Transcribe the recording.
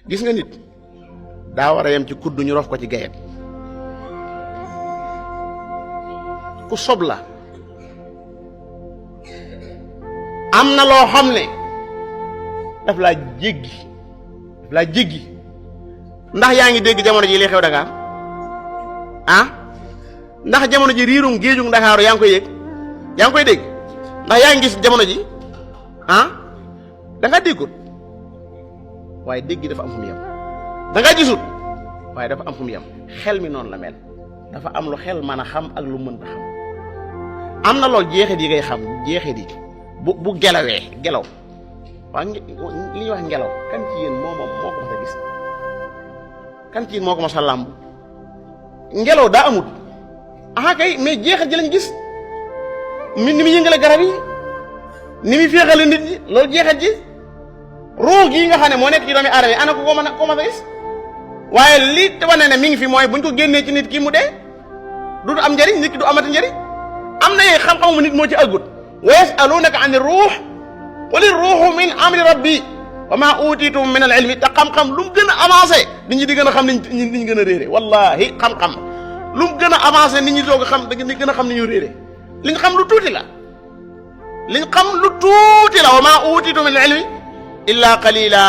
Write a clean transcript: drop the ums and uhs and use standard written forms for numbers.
gis nga nit daa war a yem ci kudd ñu rof ko ci gayet. ku sob la am na loo xam ne daf laa jéggi ndax yaa ngi dégg jamono ji li xew Dakar ah ndax jamono ji riirum géejug Dakar yaa ngi koy yëg yaa ngi koy dégg ndax yaa ngi gis jamono ji ah da nga déggut waaye dégg dafa am fu mu yem da nga gisut waaye dafa am fu mu yem xel mi noonu la mel dafa am lu xel mën a xam ak lu mënta xam am na loolu jeexit yi ngay xam jeexit yi bu gelawee gelaw waa li ñuy wax ngelaw kan ci yéen moo ko mas a gis kan ci yéen moo ko mas a làmb ngelaw daa amut aha kay mais jeexit ji lañ gis ni muy yëngale garab yi ni muy féexale nit ñi loolu jeexit ji ruux gii nga xam ne moo nekk ci doomi aadama yi ana ko mas a gis waaye li wane ne mi ngi fi mooy buñ ko génnee ci nit ki mu dee du am njëriñ nit ki du amati njëriñ am na yee xam-xamu nit moo ci àggut wa yasalunaka ani ruux quli ruuxu min amri rabbi wa ma utitum min al ilmi te xam-xam lu mu gën a avancé nit ñi di gën a xam nit ñi gën a réere wallahi xam-xam lu mu gën a avancé nit ñi doog a xam da gën a xam ni ñu réere liñ xam lu tuuti la wa ma utitum min al ilmi illa qalila